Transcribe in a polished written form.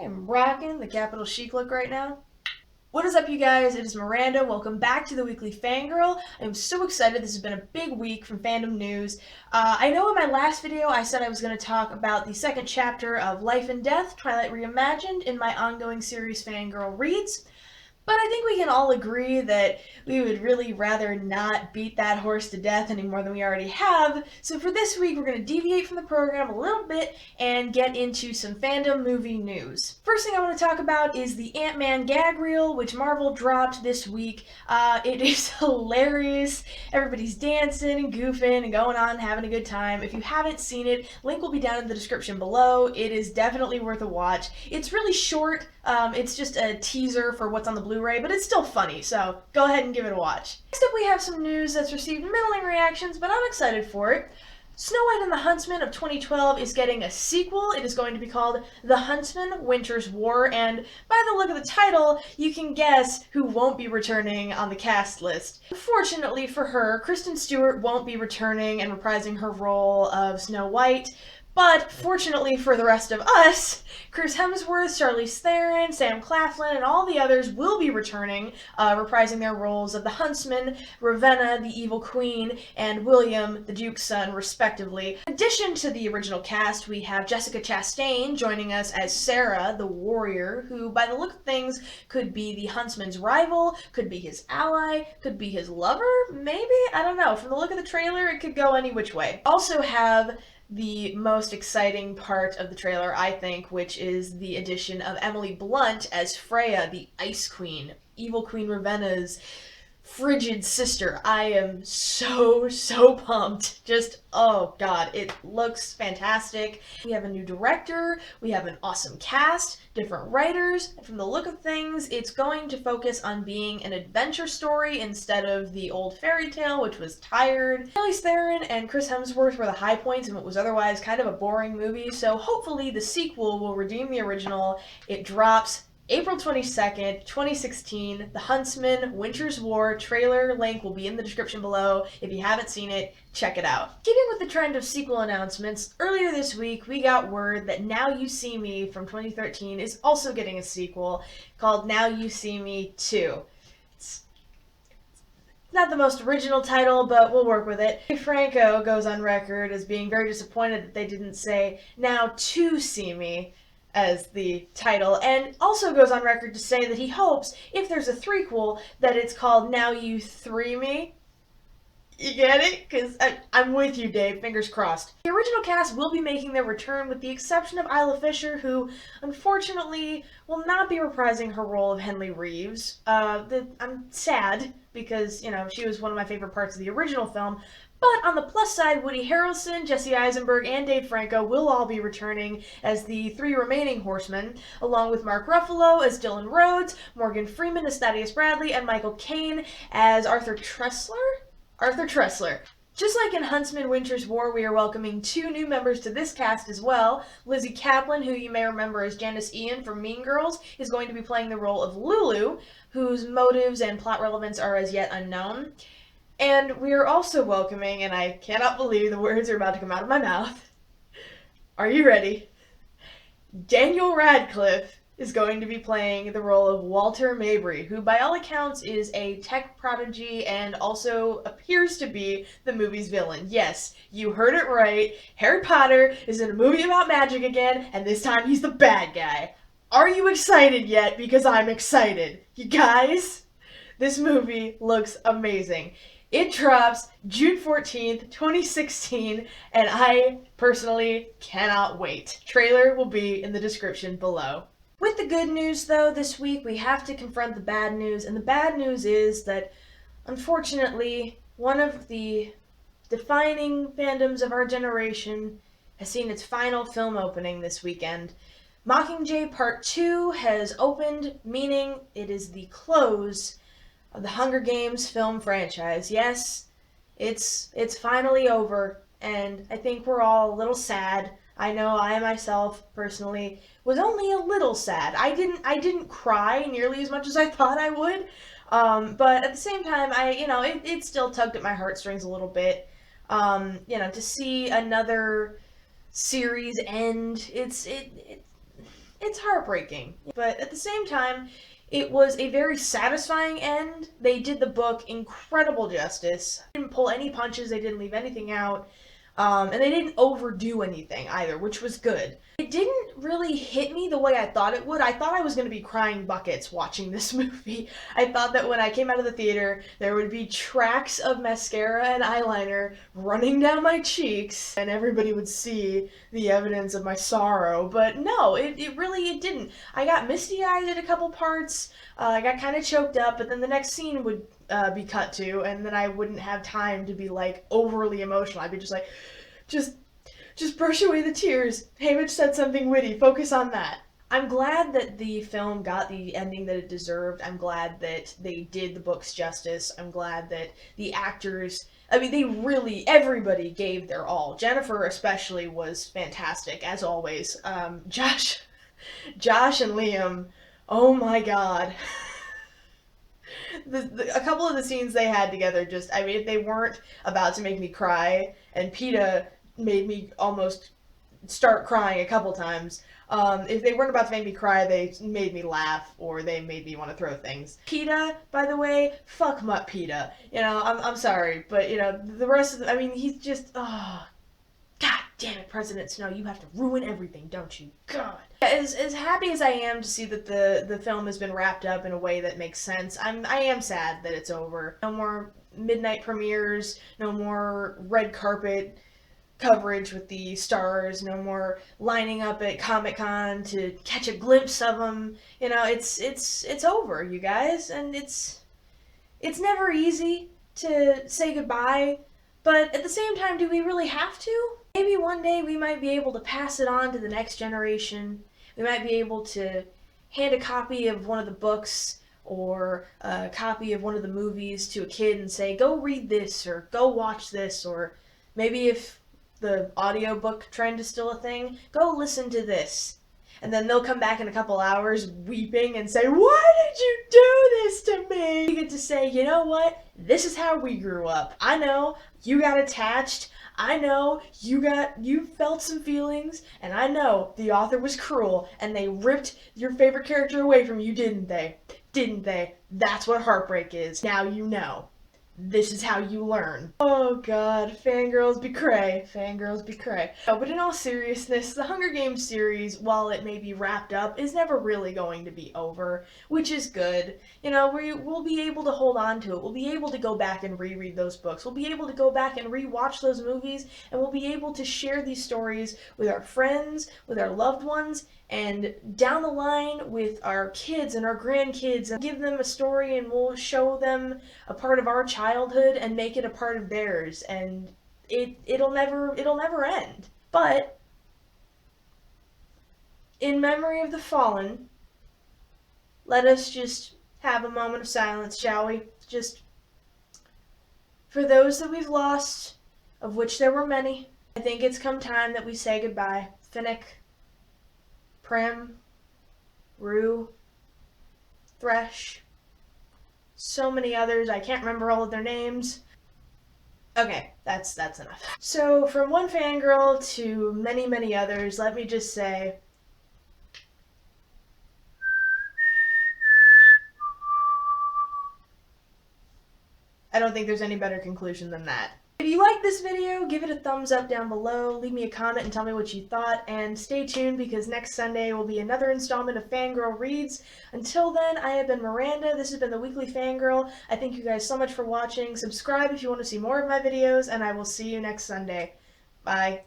I am rocking the capital chic look right now. What is up, you guys? It is Miranda. Welcome back to the weekly Fangirl. I am so excited. This has been a big week from fandom news. I know in my last video I said I was going to talk about the second chapter of Life and Death, Twilight Reimagined, in my ongoing series Fangirl Reads. But I think we can all agree that we would really rather not beat that horse to death any more than we already have. So for this week, we're going to deviate from the program a little bit and get into some fandom movie news. First thing I want to talk about is the Ant-Man gag reel, which Marvel dropped this week. It is hilarious. Everybody's dancing and goofing and going on, having a good time. If you haven't seen it, link will be down in the description below. It is definitely worth a watch. It's really short. It's just a teaser for what's on the Blu-ray, but it's still funny, so go ahead and give it a watch. Next up, we have some news that's received middling reactions, but I'm excited for it. Snow White and the Huntsman of 2012 is getting a sequel. It is going to be called The Huntsman: Winter's War, and by the look of the title, you can guess who won't be returning on the cast list. Unfortunately for her, Kristen Stewart won't be returning and reprising her role of Snow White. But fortunately for the rest of us, Chris Hemsworth, Charlize Theron, Sam Claflin, and all the others will be returning, reprising their roles of the Huntsman, Ravenna, the Evil Queen, and William, the Duke's son, respectively. In addition to the original cast, we have Jessica Chastain joining us as Sarah, the warrior, who, by the look of things, could be the Huntsman's rival, could be his ally, could be his lover, maybe? I don't know. From the look of the trailer, it could go any which way. Also have the most exciting part of the trailer, I think, which is the addition of Emily Blunt as Freya, the Ice Queen, Evil Queen Ravenna's frigid sister. I am so pumped. Just, oh god, it looks fantastic. We have a new director, we have an awesome cast, different writers, and from the look of things, it's going to focus on being an adventure story instead of the old fairy tale, which was tired. Charlize Theron and Chris Hemsworth were the high points in what was otherwise kind of a boring movie, so hopefully the sequel will redeem the original. It drops April 22nd, 2016, The Huntsman: Winter's War trailer link will be in the description below. If you haven't seen it, check it out. Keeping with the trend of sequel announcements, earlier this week we got word that Now You See Me from 2013 is also getting a sequel called Now You See Me 2. It's not the most original title, but we'll work with it. Franco goes on record as being very disappointed that they didn't say Now To See Me as the title, and also goes on record to say that he hopes, if there's a threequel, that it's called Now You Three Me. You get it? Because I'm with you, Dave. Fingers crossed. The original cast will be making their return with the exception of Isla Fisher, who, unfortunately, will not be reprising her role of Henley Reeves. I'm sad, because, you know, she was one of my favorite parts of the original film. But on the plus side, Woody Harrelson, Jesse Eisenberg, and Dave Franco will all be returning as the three remaining horsemen, along with Mark Ruffalo as Dylan Rhodes, Morgan Freeman as Thaddeus Bradley, and Michael Caine as Arthur Tressler? Arthur Tressler. Just like in Huntsman: Winter's War, we are welcoming two new members to this cast as well. Lizzie Kaplan, who you may remember as Janice Ian from Mean Girls, is going to be playing the role of Lulu, whose motives and plot relevance are as yet unknown. And we are also welcoming, and I cannot believe the words are about to come out of my mouth. Are you ready? Daniel Radcliffe is going to be playing the role of Walter Mabry, who by all accounts is a tech prodigy and also appears to be the movie's villain. Yes, you heard it right. Harry Potter is in a movie about magic again, and this time he's the bad guy. Are you excited yet? Because I'm excited. You guys, this movie looks amazing. It drops June 14th, 2016, and I personally cannot wait. Trailer will be in the description below. With the good news, though, this week we have to confront the bad news, and the bad news is that, unfortunately, one of the defining fandoms of our generation has seen its final film opening this weekend. Mockingjay Part 2 has opened, meaning it is the close of the Hunger Games film franchise. Yes, it's finally over, and I think we're all a little sad. I know I myself personally was only a little sad. I didn't cry nearly as much as I thought I would, but at the same time, it still tugged at my heartstrings a little bit. To see another series end, it's heartbreaking. But at the same time, it was a very satisfying end. They did the book incredible justice. They didn't pull any punches, they didn't leave anything out. And they didn't overdo anything either, which was good. It didn't really hit me the way I thought it would. I thought I was going to be crying buckets watching this movie. I thought that when I came out of the theater, there would be tracks of mascara and eyeliner running down my cheeks, and everybody would see the evidence of my sorrow. But no, it didn't. I got misty-eyed at a couple parts. I got kind of choked up, but then the next scene would be cut to, and then I wouldn't have time to be like overly emotional. I'd be just like, just brush away the tears. Haymitch said something witty. Focus on that. I'm glad that the film got the ending that it deserved. I'm glad that they did the book's justice. I'm glad that the actors, I mean, they really, everybody gave their all. Jennifer especially was fantastic, as always. Josh and Liam, oh my god. A couple of the scenes they had together just, I mean, if they weren't about to make me cry, and PETA made me almost start crying a couple times, if they weren't about to make me cry, they made me laugh, or they made me want to throw things. PETA, by the way, fuck Mutt PETA. You know, I'm sorry, but, you know, the rest of the, I mean, he's just, oh, god damn it, President Snow, you have to ruin everything, don't you? God. As happy as I am to see that the film has been wrapped up in a way that makes sense, I am sad that it's over. No more midnight premieres, no more red carpet coverage with the stars, no more lining up at Comic-Con to catch a glimpse of them. You know, it's over, you guys, and it's never easy to say goodbye, but at the same time, do we really have to? Maybe one day we might be able to pass it on to the next generation. We might be able to hand a copy of one of the books or a copy of one of the movies to a kid and say, go read this, or go watch this, or maybe if the audiobook trend is still a thing, go listen to this. And then they'll come back in a couple hours weeping and say, why did you do this to me? You get to say, you know what? This is how we grew up. I know you got attached. I know you felt some feelings, and I know the author was cruel, and they ripped your favorite character away from you, didn't they? Didn't they? That's what heartbreak is. Now you know. This is how you learn. Oh god, fangirls be cray. Fangirls be cray. No, but in all seriousness, the Hunger Games series, while it may be wrapped up, is never really going to be over, which is good. You know, we'll be able to hold on to it. We'll be able to go back and reread those books. We'll be able to go back and rewatch those movies, and we'll be able to share these stories with our friends, with our loved ones, and down the line with our kids and our grandkids, and give them a story, and we'll show them a part of our childhood and make it a part of theirs, and it'll never end. But in memory of the fallen, let us just have a moment of silence, shall we? Just for those that we've lost, of which there were many. I think it's come time that we say goodbye. Finnick, Prim, Rue, Thresh, so many others, I can't remember all of their names. Okay, that's enough. So, from one fangirl to many, many others, let me just say, I don't think there's any better conclusion than that. If you like this video, give it a thumbs up down below, leave me a comment and tell me what you thought, and stay tuned because next Sunday will be another installment of Fangirl Reads. Until then, I have been Miranda, this has been the Weekly Fangirl. I thank you guys so much for watching. Subscribe if you want to see more of my videos, and I will see you next Sunday. Bye.